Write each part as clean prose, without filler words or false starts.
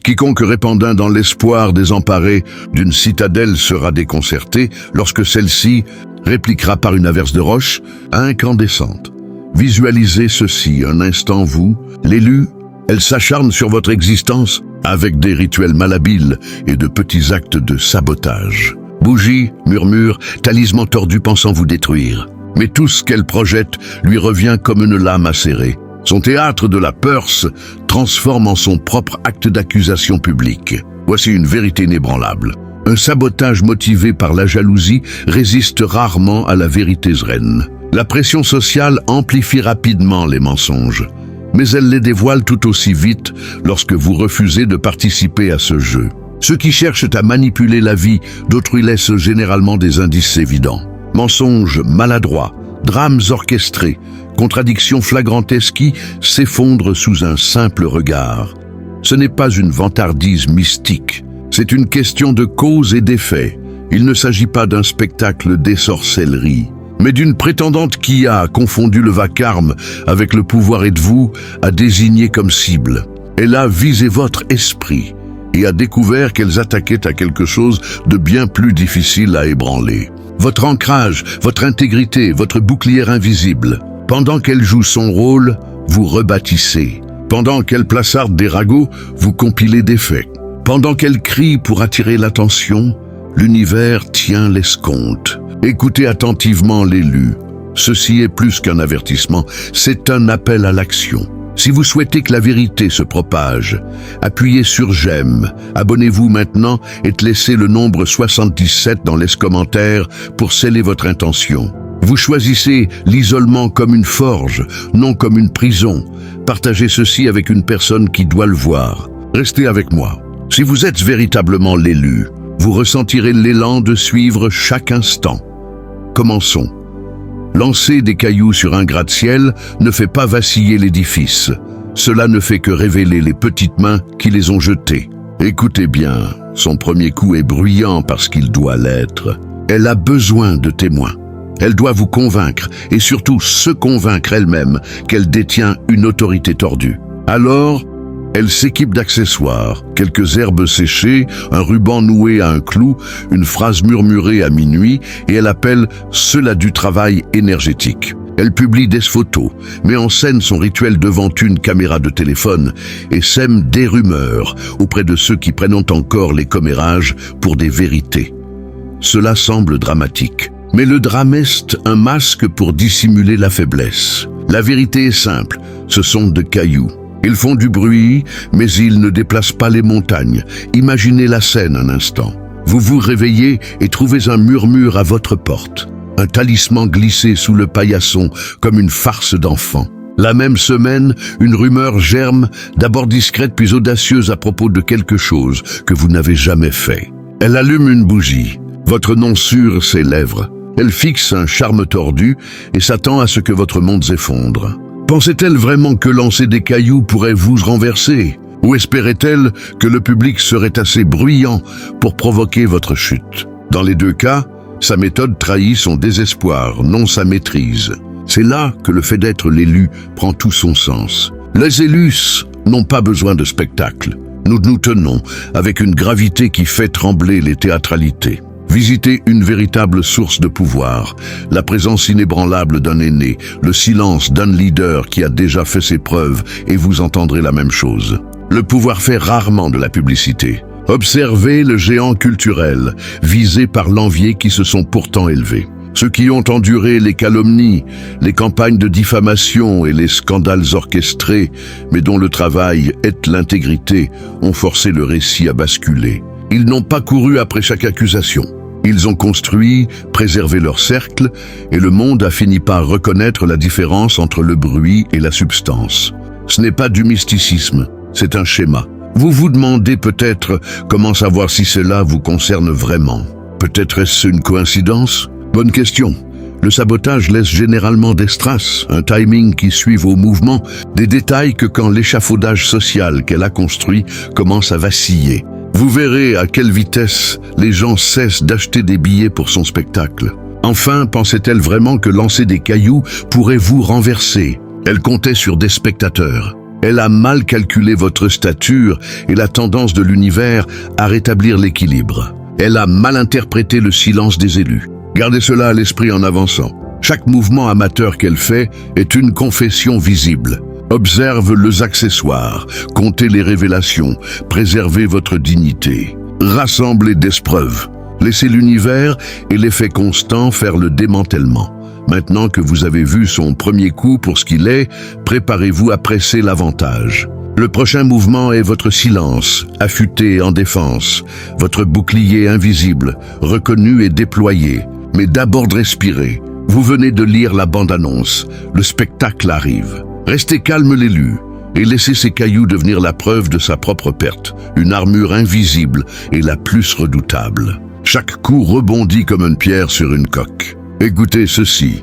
Quiconque répandant dans l'espoir désemparé d'une citadelle sera déconcerté lorsque celle-ci répliquera par une averse de roches incandescente. Visualisez ceci un instant, vous, l'élu, elle s'acharne sur votre existence avec des rituels malhabiles et de petits actes de sabotage. Bougies, murmures, talismans tordus pensant vous détruire. Mais tout ce qu'elle projette lui revient comme une lame acérée. Son théâtre de la peur se transforme en son propre acte d'accusation publique. Voici une vérité inébranlable. Un sabotage motivé par la jalousie résiste rarement à la vérité sereine. La pression sociale amplifie rapidement les mensonges, mais elle les dévoile tout aussi vite lorsque vous refusez de participer à ce jeu. Ceux qui cherchent à manipuler la vie d'autrui laissent généralement des indices évidents. Mensonges maladroits, drames orchestrés, contradictions flagrantes qui s'effondrent sous un simple regard. Ce n'est pas une vantardise mystique, c'est une question de cause et d'effet. Il ne s'agit pas d'un spectacle d'essorcellerie, mais d'une prétendante qui a confondu le vacarme avec le pouvoir et de vous a désigné comme cible. Elle a visé votre esprit et a découvert qu'elles attaquaient à quelque chose de bien plus difficile à ébranler. Votre ancrage, votre intégrité, votre bouclier invisible. Pendant qu'elle joue son rôle, vous rebâtissez. Pendant qu'elle plaçarde des ragots, vous compilez des faits. Pendant qu'elle crie pour attirer l'attention, l'univers tient l'escompte. Écoutez attentivement l'élu. Ceci est plus qu'un avertissement, c'est un appel à l'action. Si vous souhaitez que la vérité se propage, appuyez sur j'aime, abonnez-vous maintenant et laissez le nombre 77 dans les commentaires pour sceller votre intention. Vous choisissez l'isolement comme une forge, non comme une prison. Partagez ceci avec une personne qui doit le voir. Restez avec moi. Si vous êtes véritablement l'élu, vous ressentirez l'élan de suivre chaque instant. Commençons. Lancer des cailloux sur un gratte-ciel ne fait pas vaciller l'édifice. Cela ne fait que révéler les petites mains qui les ont jetés. Écoutez bien, son premier coup est bruyant parce qu'il doit l'être. Elle a besoin de témoins. Elle doit vous convaincre et surtout se convaincre elle-même qu'elle détient une autorité tordue. Alors, elle s'équipe d'accessoires, quelques herbes séchées, un ruban noué à un clou, une phrase murmurée à minuit, et elle appelle cela du travail énergétique. Elle publie des photos, met en scène son rituel devant une caméra de téléphone et sème des rumeurs auprès de ceux qui prennent encore les commérages pour des vérités. Cela semble dramatique, mais le drame est un masque pour dissimuler la faiblesse. La vérité est simple, ce sont de cailloux. Ils font du bruit, mais ils ne déplacent pas les montagnes. Imaginez la scène un instant. Vous vous réveillez et trouvez un murmure à votre porte. Un talisman glissé sous le paillasson comme une farce d'enfant. La même semaine, une rumeur germe, d'abord discrète puis audacieuse à propos de quelque chose que vous n'avez jamais fait. Elle allume une bougie. Votre nom sur ses lèvres. Elle fixe un charme tordu et s'attend à ce que votre monde s'effondre. Pensait-elle vraiment que lancer des cailloux pourrait vous renverser? Ou espérait-elle que le public serait assez bruyant pour provoquer votre chute? Dans les deux cas, sa méthode trahit son désespoir, non sa maîtrise. C'est là que le fait d'être l'élu prend tout son sens. Les élus n'ont pas besoin de spectacle. Nous nous tenons avec une gravité qui fait trembler les théâtralités. Visitez une véritable source de pouvoir, la présence inébranlable d'un aîné, le silence d'un leader qui a déjà fait ses preuves et vous entendrez la même chose. Le pouvoir fait rarement de la publicité. Observez le géant culturel, visé par l'envier qui se sont pourtant élevés. Ceux qui ont enduré les calomnies, les campagnes de diffamation et les scandales orchestrés, mais dont le travail est l'intégrité, ont forcé le récit à basculer. Ils n'ont pas couru après chaque accusation. Ils ont construit, préservé leur cercle, et le monde a fini par reconnaître la différence entre le bruit et la substance. Ce n'est pas du mysticisme, c'est un schéma. Vous vous demandez peut-être comment savoir si cela vous concerne vraiment. Peut-être est-ce une coïncidence? Bonne question. Le sabotage laisse généralement des strass, un timing qui suit vos mouvements, des détails que quand l'échafaudage social qu'elle a construit commence à vaciller. Vous verrez à quelle vitesse les gens cessent d'acheter des billets pour son spectacle. Enfin, pensait-elle vraiment que lancer des cailloux pourrait vous renverser? Elle comptait sur des spectateurs. Elle a mal calculé votre stature et la tendance de l'univers à rétablir l'équilibre. Elle a mal interprété le silence des élus. Gardez cela à l'esprit en avançant. Chaque mouvement amateur qu'elle fait est une confession visible. Observe les accessoires, comptez les révélations, préservez votre dignité. Rassemblez des preuves. Laissez l'univers et l'effet constant faire le démantèlement. Maintenant que vous avez vu son premier coup pour ce qu'il est, préparez-vous à presser l'avantage. Le prochain mouvement est votre silence, affûté en défense, votre bouclier invisible, reconnu et déployé. Mais d'abord respirez. Vous venez de lire la bande-annonce. Le spectacle arrive. Restez calme l'élu et laissez ces cailloux devenir la preuve de sa propre perte, une armure invisible et la plus redoutable. Chaque coup rebondit comme une pierre sur une coque. Écoutez ceci.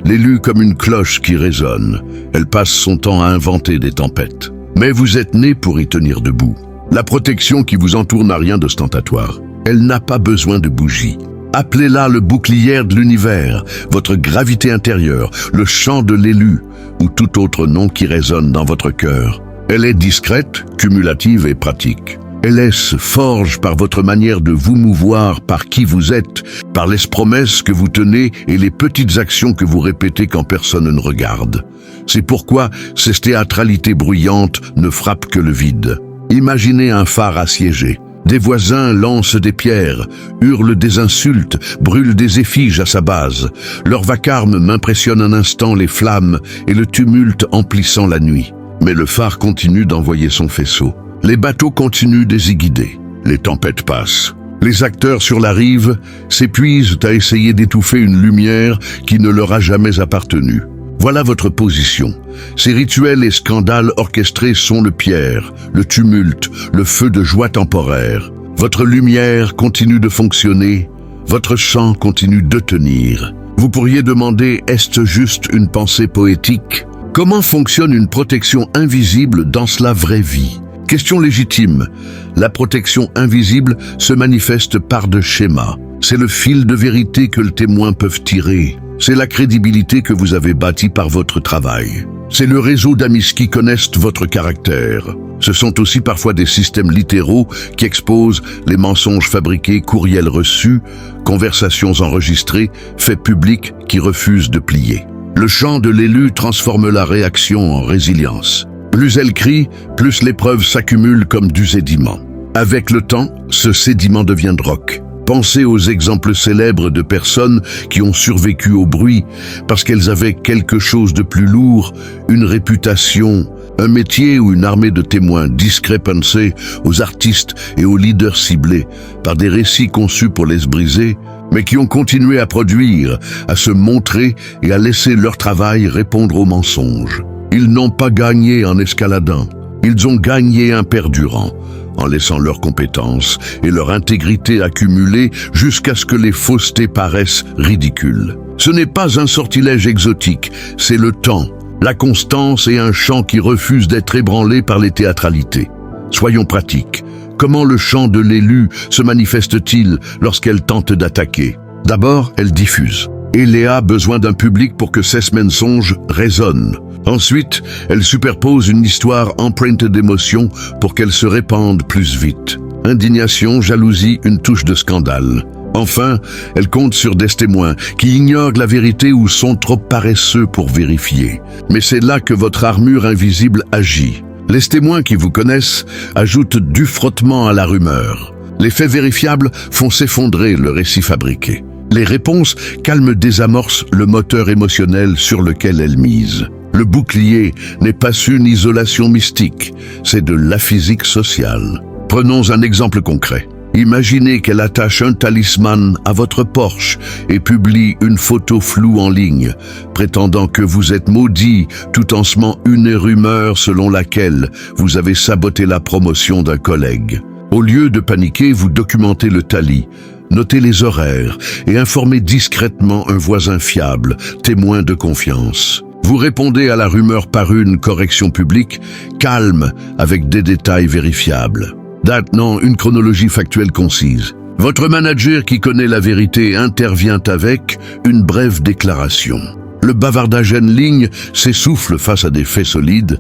L'élu comme une cloche qui résonne. Elle passe son temps à inventer des tempêtes. Mais vous êtes né pour y tenir debout. La protection qui vous entoure n'a rien d'ostentatoire. Elle n'a pas besoin de bougies. Appelez-la le bouclier de l'univers, votre gravité intérieure, le chant de l'élu, ou tout autre nom qui résonne dans votre cœur. Elle est discrète, cumulative et pratique. Elle se forge par votre manière de vous mouvoir, par qui vous êtes, par les promesses que vous tenez et les petites actions que vous répétez quand personne ne regarde. C'est pourquoi ces théâtralités bruyantes ne frappent que le vide. Imaginez un phare assiégé. Des voisins lancent des pierres, hurlent des insultes, brûlent des effigies à sa base. Leur vacarme m'impressionne un instant, les flammes et le tumulte emplissant la nuit. Mais le phare continue d'envoyer son faisceau. Les bateaux continuent d'y guider. Les tempêtes passent. Les acteurs sur la rive s'épuisent à essayer d'étouffer une lumière qui ne leur a jamais appartenu. Voilà votre position. Ces rituels et scandales orchestrés sont le pierre, le tumulte, le feu de joie temporaire. Votre lumière continue de fonctionner, votre chant continue de tenir. Vous pourriez demander, est-ce juste une pensée poétique? Comment fonctionne une protection invisible dans la vraie vie? Question légitime. La protection invisible se manifeste par de schémas. C'est le fil de vérité que le témoin peut tirer. C'est la crédibilité que vous avez bâtie par votre travail. C'est le réseau d'amis qui connaissent votre caractère. Ce sont aussi parfois des systèmes littéraux qui exposent les mensonges fabriqués, courriels reçus, conversations enregistrées, faits publics qui refusent de plier. Le chant de l'élu transforme la réaction en résilience. Plus elle crie, plus l'épreuve s'accumule comme du sédiment. Avec le temps, ce sédiment devient de roc. Pensez aux exemples célèbres de personnes qui ont survécu au bruit parce qu'elles avaient quelque chose de plus lourd, une réputation, un métier ou une armée de témoins discrets. Pensez aux artistes et aux leaders ciblés par des récits conçus pour les briser, mais qui ont continué à produire, à se montrer et à laisser leur travail répondre aux mensonges. Ils n'ont pas gagné en escaladant, ils ont gagné en perdurant, en laissant leurs compétences et leur intégrité accumuler jusqu'à ce que les faussetés paraissent ridicules. Ce n'est pas un sortilège exotique, c'est le temps, la constance et un chant qui refuse d'être ébranlé par les théâtralités. Soyons pratiques. Comment le chant de l'élu se manifeste-t-il lorsqu'elle tente d'attaquer? D'abord, elle diffuse. Et Léa a besoin d'un public pour que ces mensonges résonnent. Ensuite, elle superpose une histoire empreinte d'émotion pour qu'elle se répande plus vite. Indignation, jalousie, une touche de scandale. Enfin, elle compte sur des témoins qui ignorent la vérité ou sont trop paresseux pour vérifier. Mais c'est là que votre armure invisible agit. Les témoins qui vous connaissent ajoutent du frottement à la rumeur. Les faits vérifiables font s'effondrer le récit fabriqué. Les réponses calment, désamorcent le moteur émotionnel sur lequel elles misent. Le bouclier n'est pas une isolation mystique, c'est de la physique sociale. Prenons un exemple concret. Imaginez qu'elle attache un talisman à votre Porsche et publie une photo floue en ligne, prétendant que vous êtes maudit, tout en semant une rumeur selon laquelle vous avez saboté la promotion d'un collègue. Au lieu de paniquer, vous documentez le tali, notez les horaires et informez discrètement un voisin fiable, témoin de confiance. Vous répondez à la rumeur par une correction publique, calme, avec des détails vérifiables. Maintenant, une chronologie factuelle concise. Votre manager qui connaît la vérité intervient avec une brève déclaration. Le bavardage en ligne s'essouffle face à des faits solides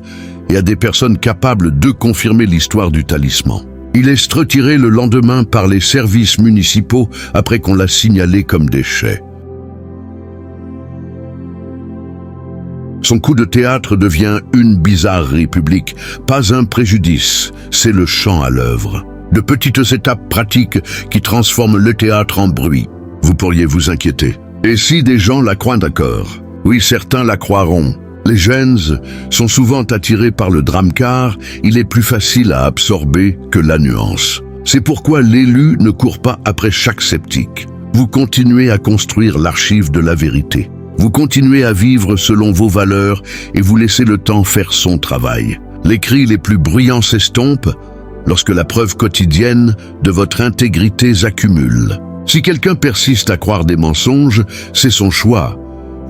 et à des personnes capables de confirmer l'histoire du talisman. Il est retiré le lendemain par les services municipaux après qu'on l'a signalé comme déchet. Son coup de théâtre devient une bizarrerie publique, pas un préjudice, c'est le chant à l'œuvre. De petites étapes pratiques qui transforment le théâtre en bruit. Vous pourriez vous inquiéter. Et si des gens la croient, d'accord? Oui, certains la croiront. Les jeunes sont souvent attirés par le drame car il est plus facile à absorber que la nuance. C'est pourquoi l'élu ne court pas après chaque sceptique. Vous continuez à construire l'archive de la vérité. Vous continuez à vivre selon vos valeurs et vous laissez le temps faire son travail. Les cris les plus bruyants s'estompent lorsque la preuve quotidienne de votre intégrité s'accumule. Si quelqu'un persiste à croire des mensonges, c'est son choix.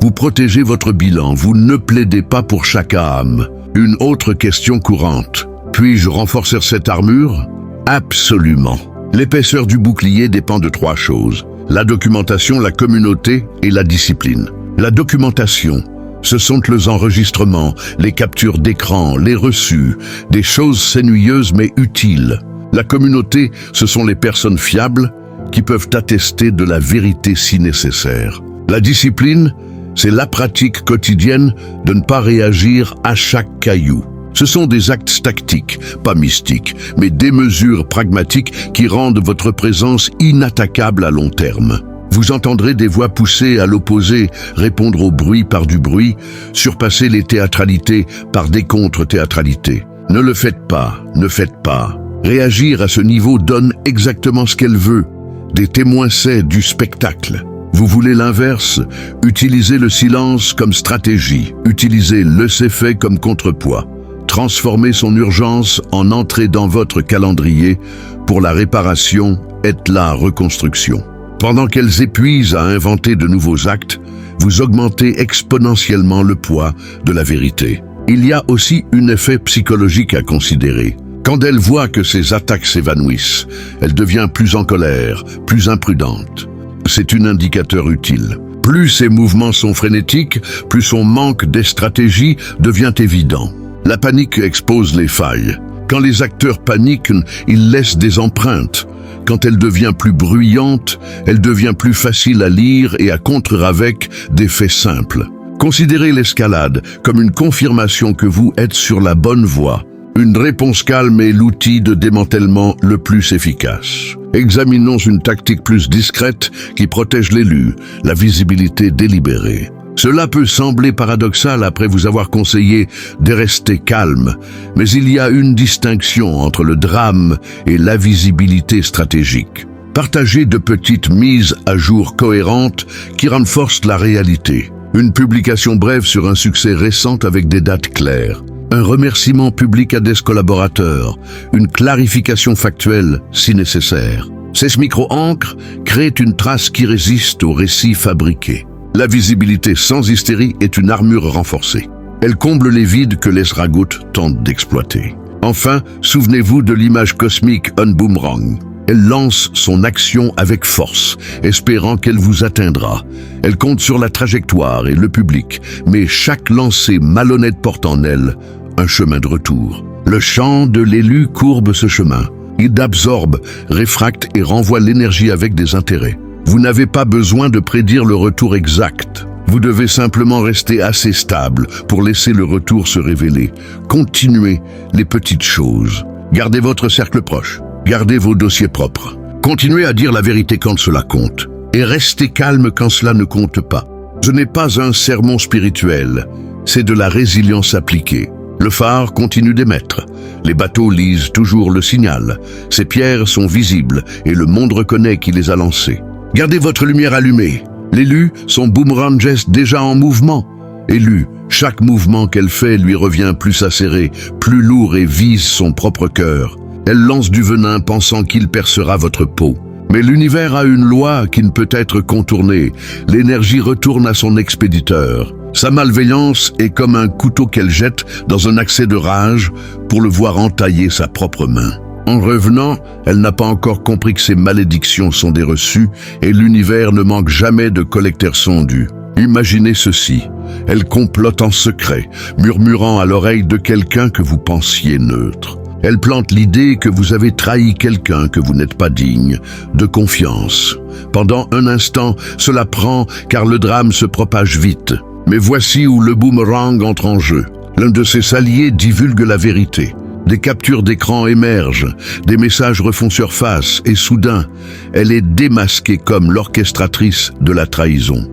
Vous protégez votre bilan, vous ne plaidez pas pour chaque âme. Une autre question courante. Puis-je renforcer cette armure? Absolument. L'épaisseur du bouclier dépend de 3 choses. La documentation, la communauté et la discipline. La documentation, ce sont les enregistrements, les captures d'écran, les reçus, des choses sénuyeuses mais utiles. La communauté, ce sont les personnes fiables qui peuvent attester de la vérité si nécessaire. La discipline, c'est la pratique quotidienne de ne pas réagir à chaque caillou. Ce sont des actes tactiques, pas mystiques, mais des mesures pragmatiques qui rendent votre présence inattaquable à long terme. Vous entendrez des voix poussées à l'opposé, répondre au bruit par du bruit, surpasser les théâtralités par des contre-théâtralités. Ne le faites pas, ne faites pas. Réagir à ce niveau donne exactement ce qu'elle veut. Des témoins c'est du spectacle. Vous voulez l'inverse? Utilisez le silence comme stratégie. Utilisez le c'est fait comme contrepoids. Transformez son urgence en entrée dans votre calendrier pour la réparation et la reconstruction. Pendant qu'elles épuisent à inventer de nouveaux actes, vous augmentez exponentiellement le poids de la vérité. Il y a aussi un effet psychologique à considérer. Quand elle voit que ses attaques s'évanouissent, elle devient plus en colère, plus imprudente. C'est un indicateur utile. Plus ses mouvements sont frénétiques, plus son manque de stratégie devient évident. La panique expose les failles. Quand les acteurs paniquent, ils laissent des empreintes. Quand elle devient plus bruyante, elle devient plus facile à lire et à contrer avec des faits simples. Considérez l'escalade comme une confirmation que vous êtes sur la bonne voie. Une réponse calme est l'outil de démantèlement le plus efficace. Examinons une tactique plus discrète qui protège l'élu, la visibilité délibérée. Cela peut sembler paradoxal après vous avoir conseillé de rester calme, mais il y a une distinction entre le drame et la visibilité stratégique. Partagez de petites mises à jour cohérentes qui renforcent la réalité. Une publication brève sur un succès récent avec des dates claires. Un remerciement public à des collaborateurs. Une clarification factuelle si nécessaire. Ces micro-encres créent une trace qui résiste aux récits fabriqués. La visibilité sans hystérie est une armure renforcée. Elle comble les vides que les ragoutes tentent d'exploiter. Enfin, souvenez-vous de l'image cosmique Un Boomerang. Elle lance son action avec force, espérant qu'elle vous atteindra. Elle compte sur la trajectoire et le public, mais chaque lancée malhonnête porte en elle un chemin de retour. Le chant de l'élu courbe ce chemin. Il absorbe, réfracte et renvoie l'énergie avec des intérêts. Vous n'avez pas besoin de prédire le retour exact. Vous devez simplement rester assez stable pour laisser le retour se révéler. Continuez les petites choses. Gardez votre cercle proche. Gardez vos dossiers propres. Continuez à dire la vérité quand cela compte. Et restez calme quand cela ne compte pas. Ce n'est pas un sermon spirituel. C'est de la résilience appliquée. Le phare continue d'émettre. Les bateaux lisent toujours le signal. Ces pierres sont visibles et le monde reconnaît qui les a lancées. Gardez votre lumière allumée. L'élu, son boomerang est déjà en mouvement. Élu, chaque mouvement qu'elle fait lui revient plus acéré, plus lourd et vise son propre cœur. Elle lance du venin pensant qu'il percera votre peau. Mais l'univers a une loi qui ne peut être contournée. L'énergie retourne à son expéditeur. Sa malveillance est comme un couteau qu'elle jette dans un accès de rage pour le voir entailler sa propre main. En revenant, elle n'a pas encore compris que ses malédictions sont des reçus et l'univers ne manque jamais de collecteurs sondus. Imaginez ceci. Elle complote en secret, murmurant à l'oreille de quelqu'un que vous pensiez neutre. Elle plante l'idée que vous avez trahi quelqu'un que vous n'êtes pas digne, de confiance. Pendant un instant, cela prend car le drame se propage vite. Mais voici où le boomerang entre en jeu. L'un de ses alliés divulgue la vérité. Des captures d'écran émergent, des messages refont surface et soudain, elle est démasquée comme l'orchestratrice de la trahison.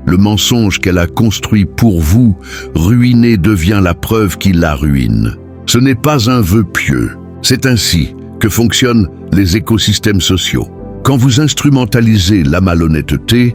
Le mensonge qu'elle a construit pour vous, ruiné, devient la preuve qui la ruine. Ce n'est pas un vœu pieux. C'est ainsi que fonctionnent les écosystèmes sociaux. Quand vous instrumentalisez la malhonnêteté,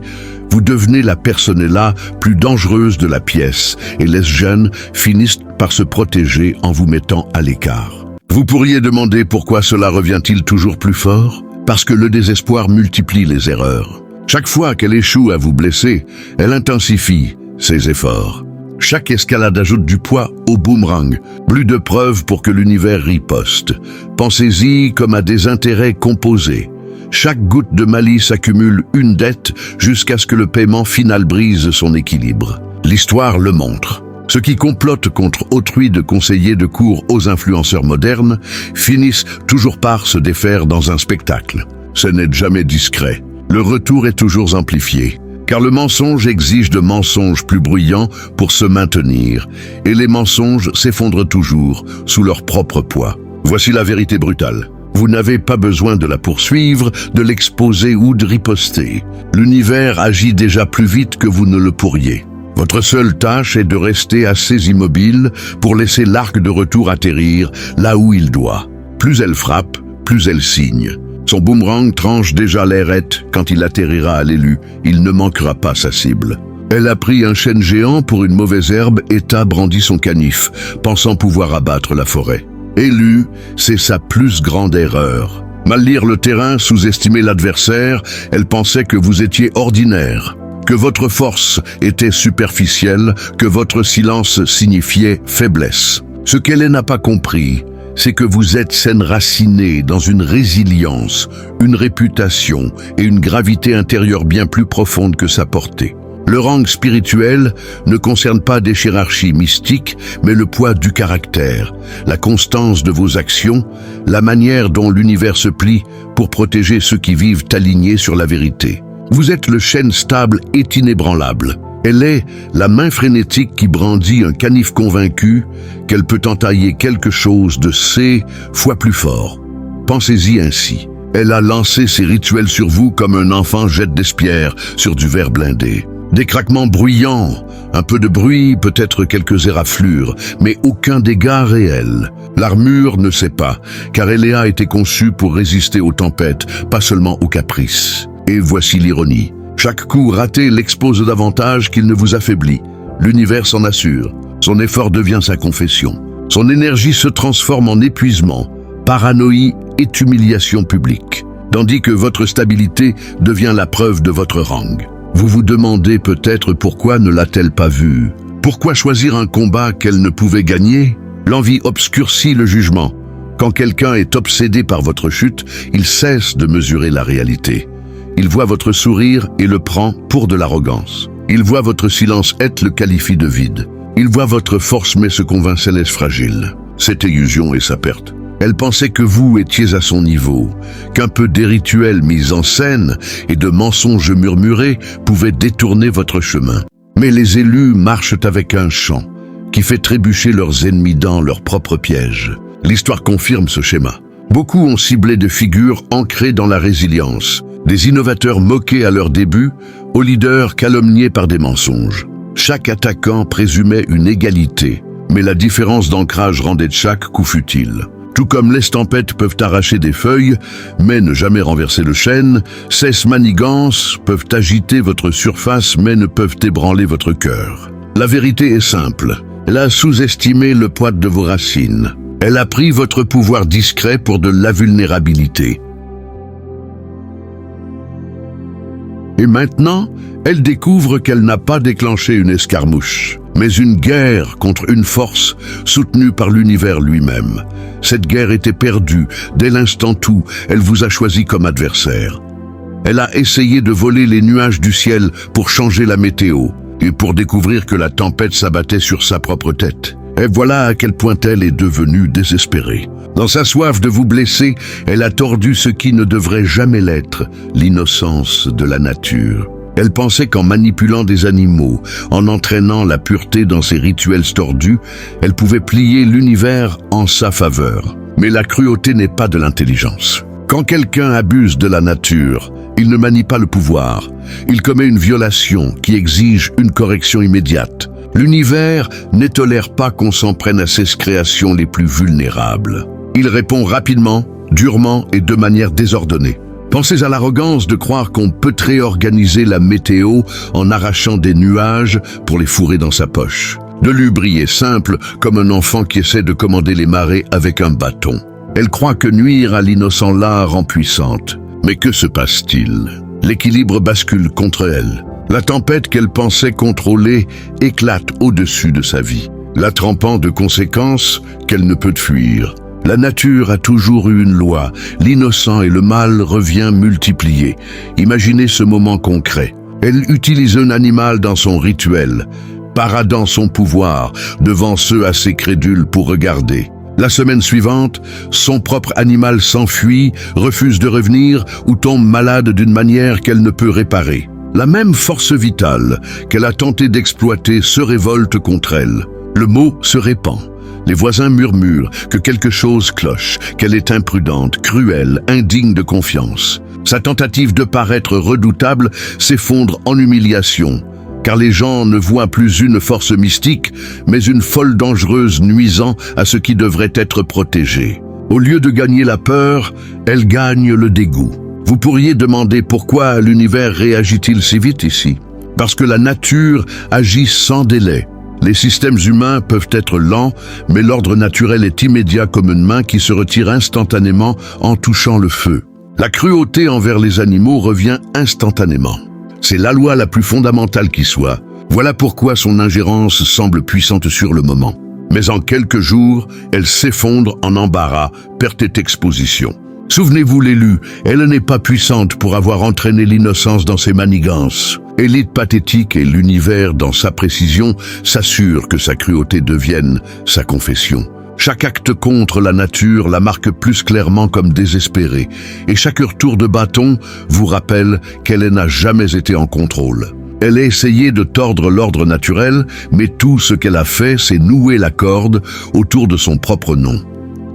vous devenez la personnella plus dangereuse de la pièce et les jeunes finissent par se protéger en vous mettant à l'écart. Vous pourriez demander pourquoi cela revient-il toujours plus fort? Parce que le désespoir multiplie les erreurs. Chaque fois qu'elle échoue à vous blesser, elle intensifie ses efforts. Chaque escalade ajoute du poids au boomerang, plus de preuves pour que l'univers riposte. Pensez-y comme à des intérêts composés. Chaque goutte de malice accumule une dette jusqu'à ce que le paiement final brise son équilibre. L'histoire le montre. Ceux qui complotent contre autrui de conseiller de cours aux influenceurs modernes finissent toujours par se défaire dans un spectacle. Ce n'est jamais discret. Le retour est toujours amplifié. Car le mensonge exige de mensonges plus bruyants pour se maintenir, et les mensonges s'effondrent toujours sous leur propre poids. Voici la vérité brutale. Vous n'avez pas besoin de la poursuivre, de l'exposer ou de riposter. L'univers agit déjà plus vite que vous ne le pourriez. Votre seule tâche est de rester assez immobile pour laisser l'arc de retour atterrir là où il doit. Plus elle frappe, plus elle signe. Son boomerang tranche déjà l'airette quand il atterrira à l'élu. Il ne manquera pas sa cible. Elle a pris un chêne géant pour une mauvaise herbe et Ta brandit son canif, pensant pouvoir abattre la forêt. Élu, c'est sa plus grande erreur. Mal lire le terrain, sous-estimer l'adversaire, elle pensait que vous étiez ordinaire, que votre force était superficielle, que votre silence signifiait faiblesse. Ce qu'elle n'a pas compris, c'est que vous êtes s'enraciné dans une résilience, une réputation et une gravité intérieure bien plus profonde que sa portée. Le rang spirituel ne concerne pas des hiérarchies mystiques, mais le poids du caractère, la constance de vos actions, la manière dont l'univers se plie pour protéger ceux qui vivent alignés sur la vérité. Vous êtes le chêne stable et inébranlable. Elle est la main frénétique qui brandit un canif convaincu qu'elle peut entailler quelque chose de C fois plus fort. Pensez-y ainsi. Elle a lancé ses rituels sur vous comme un enfant jette des pierres sur du verre blindé. Des craquements bruyants, un peu de bruit, peut-être quelques éraflures, mais aucun dégât réel. L'armure ne sait pas, car elle a été conçue pour résister aux tempêtes, pas seulement aux caprices. Et voici l'ironie. Chaque coup raté l'expose davantage qu'il ne vous affaiblit. L'univers s'en assure. Son effort devient sa confession. Son énergie se transforme en épuisement, paranoïa et humiliation publique. Tandis que votre stabilité devient la preuve de votre rang. Vous vous demandez peut-être pourquoi ne l'a-t-elle pas vue? Pourquoi choisir un combat qu'elle ne pouvait gagner? L'envie obscurcit le jugement. Quand quelqu'un est obsédé par votre chute, il cesse de mesurer la réalité. Il voit votre sourire et le prend pour de l'arrogance. Il voit votre silence et le qualifie de vide. Il voit votre force mais se convainc qu'elle est fragile. Cette illusion est sa perte. Elle pensait que vous étiez à son niveau, qu'un peu des rituels mis en scène et de mensonges murmurés pouvaient détourner votre chemin. Mais les élus marchent avec un chant qui fait trébucher leurs ennemis dans leur propre piège. L'histoire confirme ce schéma. Beaucoup ont ciblé des figures ancrées dans la résilience, des innovateurs moqués à leur début, aux leaders calomniés par des mensonges. Chaque attaquant présumait une égalité, mais la différence d'ancrage rendait chaque coup futile. Tout comme les tempêtes peuvent arracher des feuilles, mais ne jamais renverser le chêne, ces manigances peuvent agiter votre surface, mais ne peuvent ébranler votre cœur. La vérité est simple. Elle a sous-estimé le poids de vos racines. Elle a pris votre pouvoir discret pour de la vulnérabilité. Et maintenant, elle découvre qu'elle n'a pas déclenché une escarmouche, mais une guerre contre une force soutenue par l'univers lui-même. Cette guerre était perdue dès l'instant où elle vous a choisi comme adversaire. Elle a essayé de voler les nuages du ciel pour changer la météo, et pour découvrir que la tempête s'abattait sur sa propre tête. Et voilà à quel point elle est devenue désespérée. Dans sa soif de vous blesser, elle a tordu ce qui ne devrait jamais l'être, l'innocence de la nature. Elle pensait qu'en manipulant des animaux, en entraînant la pureté dans ses rituels tordus, elle pouvait plier l'univers en sa faveur. Mais la cruauté n'est pas de l'intelligence. Quand quelqu'un abuse de la nature, il ne manie pas le pouvoir. Il commet une violation qui exige une correction immédiate. L'univers ne tolère pas qu'on s'en prenne à ses créations les plus vulnérables. Il répond rapidement, durement et de manière désordonnée. Pensez à l'arrogance de croire qu'on peut réorganiser la météo en arrachant des nuages pour les fourrer dans sa poche. De l'hubris est simple, comme un enfant qui essaie de commander les marées avec un bâton. Elle croit que nuire à l'innocent la rend puissante. Mais que se passe-t-il? L'équilibre bascule contre elle. La tempête qu'elle pensait contrôler éclate au-dessus de sa vie, la trempant de conséquences qu'elle ne peut fuir. La nature a toujours eu une loi, l'innocent et le mal revient multiplié. Imaginez ce moment concret. Elle utilise un animal dans son rituel, paradant son pouvoir devant ceux assez crédules pour regarder. La semaine suivante, son propre animal s'enfuit, refuse de revenir ou tombe malade d'une manière qu'elle ne peut réparer. La même force vitale qu'elle a tenté d'exploiter se révolte contre elle. Le mot se répand. Les voisins murmurent que quelque chose cloche, qu'elle est imprudente, cruelle, indigne de confiance. Sa tentative de paraître redoutable s'effondre en humiliation, car les gens ne voient plus une force mystique, mais une folle dangereuse nuisant à ce qui devrait être protégé. Au lieu de gagner la peur, elle gagne le dégoût. Vous pourriez demander pourquoi l'univers réagit-il si vite ici? Parce que la nature agit sans délai. Les systèmes humains peuvent être lents, mais l'ordre naturel est immédiat comme une main qui se retire instantanément en touchant le feu. La cruauté envers les animaux revient instantanément. C'est la loi la plus fondamentale qui soit. Voilà pourquoi son ingérence semble puissante sur le moment. Mais en quelques jours, elle s'effondre en embarras, perte et exposition. Souvenez-vous l'élu, elle n'est pas puissante pour avoir entraîné l'innocence dans ses manigances. Élite pathétique et l'univers dans sa précision s'assure que sa cruauté devienne sa confession. Chaque acte contre la nature la marque plus clairement comme désespérée, et chaque retour de bâton vous rappelle qu'elle n'a jamais été en contrôle. Elle a essayé de tordre l'ordre naturel, mais tout ce qu'elle a fait, c'est nouer la corde autour de son propre nom.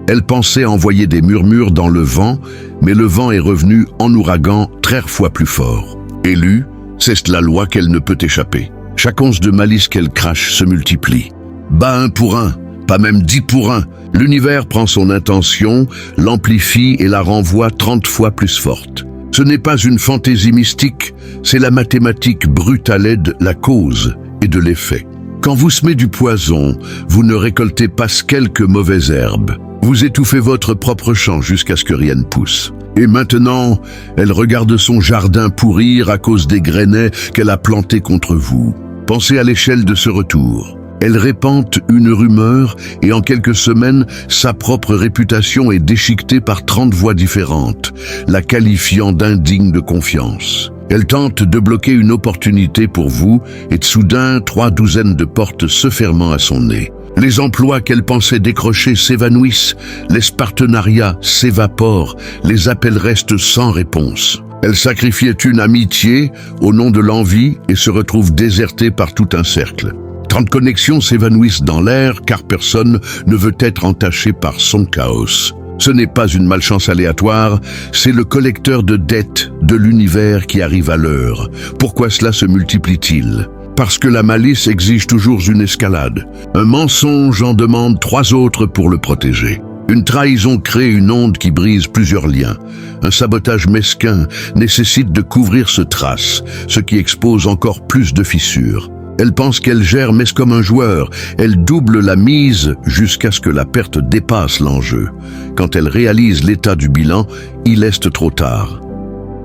Elle pensait envoyer des murmures dans le vent, mais le vent est revenu en ouragan 13 fois plus fort. Élue, c'est la loi qu'elle ne peut échapper. Chaque once de malice qu'elle crache se multiplie. Bas 1 pour 1, pas même 10 pour 1. L'univers prend son intention, l'amplifie et la renvoie 30 fois plus forte. Ce n'est pas une fantaisie mystique, c'est la mathématique brute à l'aide de la cause et de l'effet. Quand vous semez du poison, vous ne récoltez pas quelques mauvaises herbes. Vous étouffez votre propre champ jusqu'à ce que rien ne pousse. Et maintenant, elle regarde son jardin pourrir à cause des grainets qu'elle a plantés contre vous. Pensez à l'échelle de ce retour. Elle répand une rumeur et en quelques semaines, sa propre réputation est déchiquetée par 30 voix différentes, la qualifiant d'indigne de confiance. Elle tente de bloquer une opportunité pour vous et soudain 3 douzaines de portes se fermant à son nez. Les emplois qu'elle pensait décrocher s'évanouissent, les partenariats s'évaporent, les appels restent sans réponse. Elle sacrifiait une amitié au nom de l'envie et se retrouve désertée par tout un cercle. 30 connexions s'évanouissent dans l'air car personne ne veut être entaché par son chaos. Ce n'est pas une malchance aléatoire, c'est le collecteur de dettes de l'univers qui arrive à l'heure. Pourquoi cela se multiplie-t-il ? Parce que la malice exige toujours une escalade. Un mensonge en demande 3 autres pour le protéger. Une trahison crée une onde qui brise plusieurs liens. Un sabotage mesquin nécessite de couvrir ce trace, ce qui expose encore plus de fissures. Elle pense qu'elle gère mais comme un joueur. Elle double la mise jusqu'à ce que la perte dépasse l'enjeu. Quand elle réalise l'état du bilan, il est trop tard.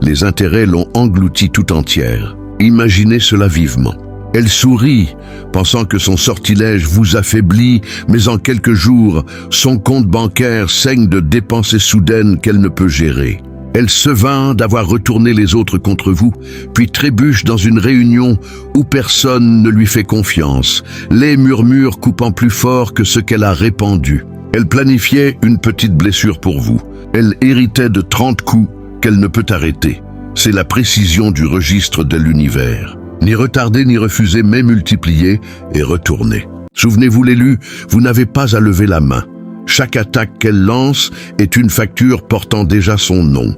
Les intérêts l'ont engloutie tout entière. Imaginez cela vivement. Elle sourit, pensant que son sortilège vous affaiblit, mais en quelques jours, son compte bancaire saigne de dépenses soudaines qu'elle ne peut gérer. Elle se vaint d'avoir retourné les autres contre vous, puis trébuche dans une réunion où personne ne lui fait confiance, les murmures coupant plus fort que ce qu'elle a répandu. Elle planifiait une petite blessure pour vous. Elle héritait de 30 coups qu'elle ne peut arrêter. C'est la précision du registre de l'univers. Ni retarder, ni refuser, mais multiplier et retourner. Souvenez-vous l'élu, vous n'avez pas à lever la main. Chaque attaque qu'elle lance est une facture portant déjà son nom.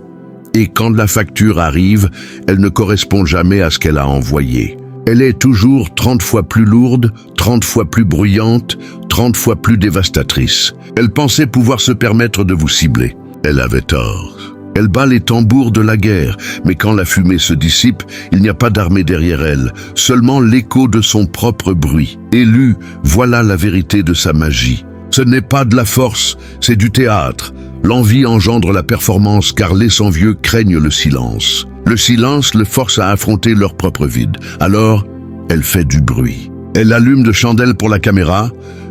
Et quand la facture arrive, elle ne correspond jamais à ce qu'elle a envoyé. Elle est toujours 30 fois plus lourde, 30 fois plus bruyante, 30 fois plus dévastatrice. Elle pensait pouvoir se permettre de vous cibler. Elle avait tort. Elle bat les tambours de la guerre, mais quand la fumée se dissipe, il n'y a pas d'armée derrière elle, seulement l'écho de son propre bruit. Élu, voilà la vérité de sa magie. Ce n'est pas de la force, c'est du théâtre. L'envie engendre la performance car les sans-vieux craignent le silence. Le silence le force à affronter leur propre vide. Alors, elle fait du bruit. Elle allume de chandelles pour la caméra,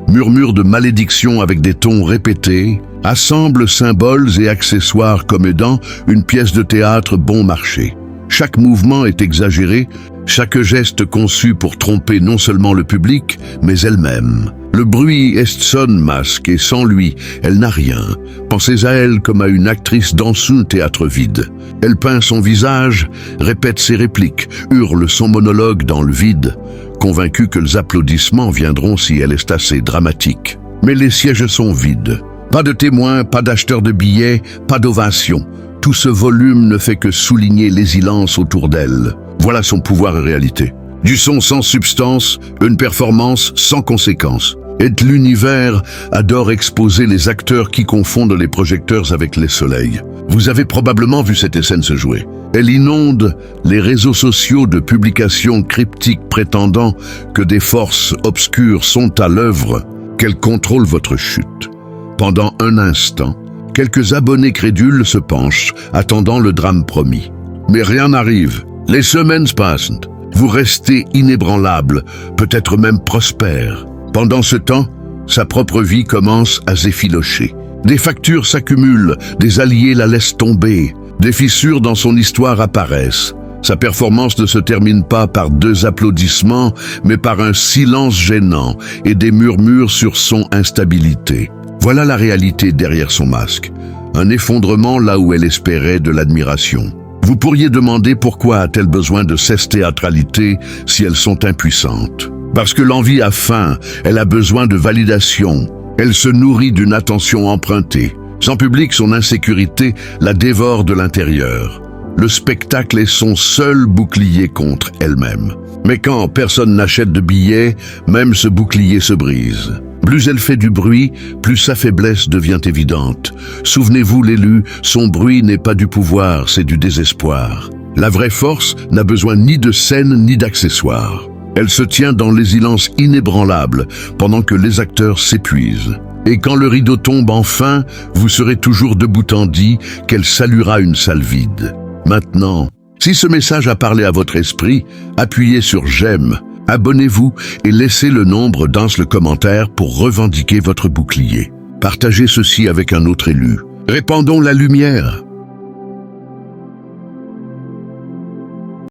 murmure de malédictions avec des tons répétés, assemble symboles et accessoires comme aidant une pièce de théâtre bon marché. Chaque mouvement est exagéré, chaque geste conçu pour tromper non seulement le public, mais elle-même. Le bruit est son masque et sans lui, elle n'a rien. Pensez à elle comme à une actrice dans un théâtre vide. Elle peint son visage, répète ses répliques, hurle son monologue dans le vide, convaincue que les applaudissements viendront si elle est assez dramatique. Mais les sièges sont vides. Pas de témoins, pas d'acheteurs de billets, pas d'ovation. Tout ce volume ne fait que souligner l'hésilance autour d'elle. Voilà son pouvoir et réalité. Du son sans substance, une performance sans conséquence. Et l'univers adore exposer les acteurs qui confondent les projecteurs avec les soleils. Vous avez probablement vu cette scène se jouer. Elle inonde les réseaux sociaux de publications cryptiques prétendant que des forces obscures sont à l'œuvre, qu'elles contrôlent votre chute. Pendant un instant, quelques abonnés crédules se penchent, attendant le drame promis. Mais rien n'arrive. Les semaines passent. Vous restez inébranlable, peut-être même prospère. Pendant ce temps, sa propre vie commence à s'effilocher. Des factures s'accumulent, des alliés la laissent tomber, des fissures dans son histoire apparaissent. Sa performance ne se termine pas par 2 applaudissements, mais par un silence gênant et des murmures sur son instabilité. Voilà la réalité derrière son masque. Un effondrement là où elle espérait de l'admiration. Vous pourriez demander pourquoi a-t-elle besoin de ces théâtralités si elles sont impuissantes. Parce que l'envie a faim, elle a besoin de validation. Elle se nourrit d'une attention empruntée. Sans public, son insécurité la dévore de l'intérieur. Le spectacle est son seul bouclier contre elle-même. Mais quand personne n'achète de billets, même ce bouclier se brise. Plus elle fait du bruit, plus sa faiblesse devient évidente. Souvenez-vous, l'élu, son bruit n'est pas du pouvoir, c'est du désespoir. La vraie force n'a besoin ni de scène ni d'accessoires. Elle se tient dans l'hésilence inébranlable pendant que les acteurs s'épuisent. Et quand le rideau tombe enfin, vous serez toujours debout tandis qu'elle saluera une salle vide. Maintenant, si ce message a parlé à votre esprit, appuyez sur j'aime. Abonnez-vous et laissez le nombre dans le commentaire pour revendiquer votre bouclier. Partagez ceci avec un autre élu. Répandons la lumière.